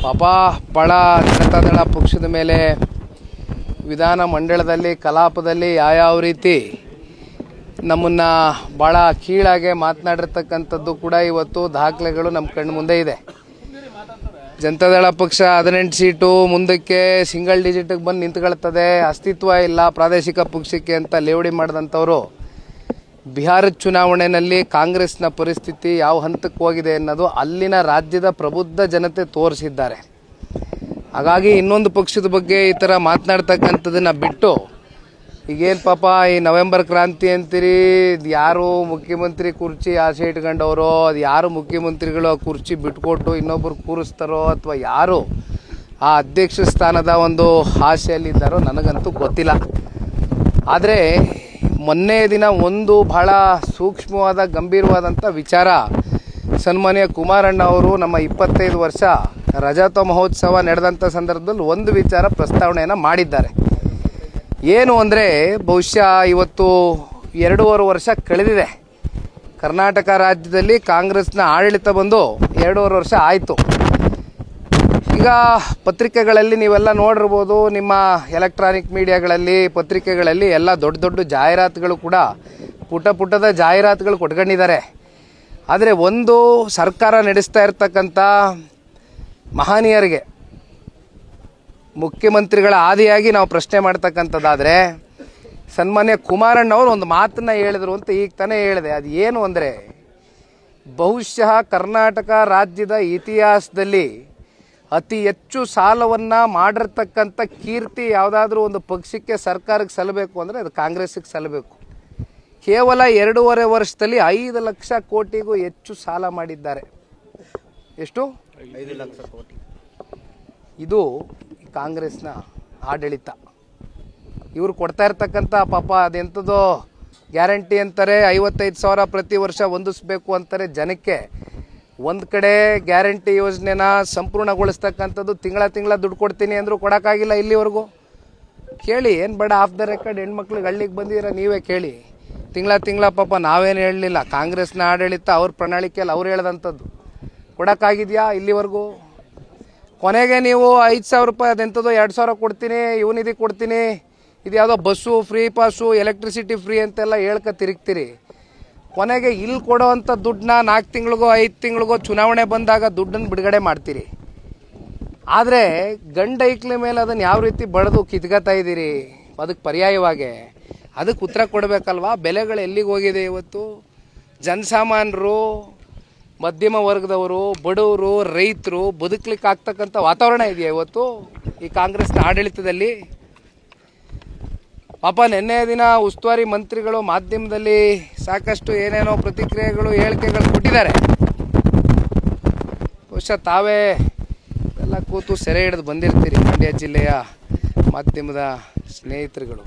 ಪಾಪ ಬಹಳ ಜನತಾದಳ ಪಕ್ಷದ ಮೇಲೆ ವಿಧಾನ ಮಂಡಲದಲ್ಲಿ ಕಲಾಪದಲ್ಲಿ ಯಾವ ರೀತಿ ನಮ್ಮನ್ನು ಭಾಳ ಕೀಳಾಗೆ ಮಾತನಾಡಿರ್ತಕ್ಕಂಥದ್ದು ಕೂಡ ಇವತ್ತು ದಾಖಲೆಗಳು ನಮ್ಮ ಕಣ್ಣು ಮುಂದೆ ಇದೆ. ಜನತಾದಳ ಪಕ್ಷ 18 ಸೀಟು ಮುಂದಕ್ಕೆ ಸಿಂಗಲ್ ಡಿಜಿಟಿಗೆ ಬಂದು ನಿಂತ್ಕೊಳ್ತದೆ, ಅಸ್ತಿತ್ವ ಇಲ್ಲ ಪ್ರಾದೇಶಿಕ ಪಕ್ಷಕ್ಕೆ ಅಂತ ಲೇವಡಿ ಮಾಡಿದಂಥವರು ಬಿಹಾರದ ಚುನಾವಣೆಯಲ್ಲಿ ಕಾಂಗ್ರೆಸ್ನ ಪರಿಸ್ಥಿತಿ ಯಾವ ಹಂತಕ್ಕೆ ಹೋಗಿದೆ ಅನ್ನೋದು ಅಲ್ಲಿನ ರಾಜ್ಯದ ಪ್ರಬುದ್ಧ ಜನತೆ ತೋರಿಸಿದ್ದಾರೆ. ಹಾಗಾಗಿ ಇನ್ನೊಂದು ಪಕ್ಷದ ಬಗ್ಗೆ ಈ ಥರ ಮಾತನಾಡ್ತಕ್ಕಂಥದ್ದನ್ನು ಬಿಟ್ಟು ಈಗೇನು ಪಾಪ ಈ ನವೆಂಬರ್ ಕ್ರಾಂತಿ ಅಂತೀರಿ, ಯಾರು ಮುಖ್ಯಮಂತ್ರಿ ಕುರ್ಚಿ ಆಸೆ ಇಟ್ಕೊಂಡವರು, ಅದು ಯಾರು ಮುಖ್ಯಮಂತ್ರಿಗಳು ಆ ಕುರ್ಚಿ ಬಿಟ್ಕೊಟ್ಟು ಇನ್ನೊಬ್ಬರು ಕೂರಿಸ್ತಾರೋ ಅಥವಾ ಯಾರು ಆ ಅಧ್ಯಕ್ಷ ಸ್ಥಾನದ ಒಂದು ಆಸೆಯಲ್ಲಿದ್ದಾರೋ ನನಗಂತೂ ಗೊತ್ತಿಲ್ಲ. ಆದರೆ ಮೊನ್ನೆ ದಿನ ಒಂದು ಬಹಳ ಸೂಕ್ಷ್ಮವಾದ ಗಂಭೀರವಾದಂಥ ವಿಚಾರ ಸನ್ಮಾನ್ಯ ಕುಮಾರಣ್ಣ ಅವರು ನಮ್ಮ 25 ವರ್ಷ ರಜತ ಮಹೋತ್ಸವ ನಡೆದಂಥ ಸಂದರ್ಭದಲ್ಲಿ ಒಂದು ವಿಚಾರ ಪ್ರಸ್ತಾವನೆಯನ್ನು ಮಾಡಿದ್ದಾರೆ. ಏನು ಅಂದರೆ, ಬಹುಶಃ ಇವತ್ತು 2.5 ವರ್ಷ ಕಳೆದಿದೆ. ಕರ್ನಾಟಕ ರಾಜ್ಯದಲ್ಲಿ ಕಾಂಗ್ರೆಸ್ನ ಆಡಳಿತ ಬಂದು 2.5 ವರ್ಷ ಆಯಿತು. ಈಗ ಪತ್ರಿಕೆಗಳಲ್ಲಿ ನೀವೆಲ್ಲ ನೋಡಿರ್ಬೋದು, ನಿಮ್ಮ ಎಲೆಕ್ಟ್ರಾನಿಕ್ ಮೀಡಿಯಾಗಳಲ್ಲಿ ಪತ್ರಿಕೆಗಳಲ್ಲಿ ಎಲ್ಲ ದೊಡ್ಡ ದೊಡ್ಡ ಜಾಹೀರಾತುಗಳು ಕೂಡ ಪುಟದ ಜಾಹೀರಾತುಗಳು ಕೊಟ್ಕೊಂಡಿದ್ದಾರೆ. ಆದರೆ ಒಂದು ಸರ್ಕಾರ ನಡೆಸ್ತಾ ಇರ್ತಕ್ಕಂಥ ಮಹನೀಯರಿಗೆ ಮುಖ್ಯಮಂತ್ರಿಗಳ ಆದಿಯಾಗಿ ನಾವು ಪ್ರಶ್ನೆ ಮಾಡ್ತಕ್ಕಂಥದ್ದಾದರೆ ಸನ್ಮಾನ್ಯ ಕುಮಾರಣ್ಣವರು ಒಂದು ಮಾತನ್ನು ಹೇಳಿದರು ಅಂತ ಈಗ ತಾನೇ ಹೇಳಿದೆ. ಅದು ಏನು ಅಂದರೆ, ಬಹುಶಃ ಕರ್ನಾಟಕ ರಾಜ್ಯದ ಇತಿಹಾಸದಲ್ಲಿ ಅತಿ ಹೆಚ್ಚು ಸಾಲವನ್ನು ಮಾಡಿರ್ತಕ್ಕಂಥ ಕೀರ್ತಿ ಯಾವುದಾದ್ರೂ ಒಂದು ಪಕ್ಷಕ್ಕೆ ಸರ್ಕಾರಕ್ಕೆ ಸಲ್ಲಬೇಕು ಅಂದರೆ ಅದು ಕಾಂಗ್ರೆಸ್ಸಿಗೆ ಸಲ್ಲಬೇಕು. ಕೇವಲ 2.5 ವರ್ಷದಲ್ಲಿ 5 ಲಕ್ಷ ಕೋಟಿಗೂ ಹೆಚ್ಚು ಸಾಲ ಮಾಡಿದ್ದಾರೆ. ಎಷ್ಟು? 5 ಲಕ್ಷ ಕೋಟಿ. ಇದು ಕಾಂಗ್ರೆಸ್ನ ಆಡಳಿತ. ಇವರು ಕೊಡ್ತಾ ಇರ್ತಕ್ಕಂಥ ಪಾಪ ಅದೆಂಥದ್ದು ಗ್ಯಾರಂಟಿ ಅಂತಾರೆ, 55,000 ಪ್ರತಿ ವರ್ಷ ಹೊಂದಿಸ್ಬೇಕು ಅಂತಾರೆ ಜನಕ್ಕೆ. ಒಂದು ಕಡೆ ಗ್ಯಾರಂಟಿ ಯೋಜನೆನ ಸಂಪೂರ್ಣಗೊಳಿಸ್ತಕ್ಕಂಥದ್ದು ತಿಂಗಳ ದುಡ್ಡು ಕೊಡ್ತೀನಿ ಅಂದರೂ ಕೊಡೋಕ್ಕಾಗಿಲ್ಲ ಇಲ್ಲಿವರೆಗೂ. ಕೇಳಿ, ಏನು ಬೇಡ ಆಫ್ ದ ರೆಕಾರ್ಡ್ ಹೆಣ್ಮಕ್ಳಿಗೆ ಹಳ್ಳಿಗೆ ಬಂದಿರ ನೀವೇ ಕೇಳಿ. ತಿಂಗಳ ಪಾಪ ನಾವೇನು ಹೇಳಲಿಲ್ಲ, ಕಾಂಗ್ರೆಸ್ನ ಆಡಳಿತ ಅವ್ರ ಪ್ರಣಾಳಿಕೆಯಲ್ಲಿ ಅವ್ರು ಹೇಳ್ದಂಥದ್ದು ಕೊಡೋಕ್ಕಾಗಿದೆಯಾ ಇಲ್ಲಿವರೆಗೂ? ಕೊನೆಗೆ ನೀವು 5,000 ರೂಪಾಯಿ ಅದೆಂಥದ್ದು 2,000 ಕೊಡ್ತೀನಿ, ಯುವನಿಧಿ ಕೊಡ್ತೀನಿ, ಇದು ಯಾವುದೋ bus free pass electricity free ಅಂತೆಲ್ಲ ಹೇಳ್ಕ ತಿರುಗ್ತೀರಿ. ಕೊನೆಗೆ ಇಲ್ಲಿ ಕೊಡೋವಂಥ ದುಡ್ಡನ್ನ 4 ತಿಂಗಳಿಗೋ 5 ತಿಂಗಳಿಗೋ ಚುನಾವಣೆ ಬಂದಾಗ ದುಡ್ಡನ್ನು ಬಿಡುಗಡೆ ಮಾಡ್ತೀರಿ. ಆದರೆ ಗಂಡ ಐಕ್ಲ ಮೇಲೆ ಅದನ್ನು ಯಾವ ರೀತಿ ಬಡ್ದು ಕಿತ್ಕೊತಾ ಇದ್ದೀರಿ, ಅದಕ್ಕೆ ಪರ್ಯಾಯವಾಗಿ ಅದಕ್ಕೆ ಉತ್ತರ ಕೊಡಬೇಕಲ್ವಾ? ಬೆಲೆಗಳು ಎಲ್ಲಿಗೆ ಹೋಗಿದೆ ಇವತ್ತು? ಜನಸಾಮಾನ್ಯರು, ಮಧ್ಯಮ ವರ್ಗದವರು, ಬಡವರು, ರೈತರು ಬದುಕಲಿಕ್ಕೆ ಆಗ್ತಕ್ಕಂಥ ವಾತಾವರಣ ಇದೆಯಾ ಇವತ್ತು ಈ ಕಾಂಗ್ರೆಸ್ನ ಆಡಳಿತದಲ್ಲಿ? ಪಾಪ ನಿನ್ನೆ ದಿನ ಉಸ್ತುವಾರಿ ಮಂತ್ರಿಗಳು ಮಾಧ್ಯಮದಲ್ಲಿ ಸಾಕಷ್ಟು ಏನೇನೋ ಪ್ರತಿಕ್ರಿಯೆಗಳು ಹೇಳಿಕೆಗಳು ಕೊಟ್ಟಿದ್ದಾರೆ. ಬಹುಶಃ ತಾವೇ ಎಲ್ಲ ಕೂತು ಸೆರೆ ಹಿಡಿದು ಬಂದಿರ್ತೀರಿ ಮಂಡ್ಯ ಜಿಲ್ಲೆಯ ಮಾಧ್ಯಮದ ಸ್ನೇಹಿತರುಗಳು.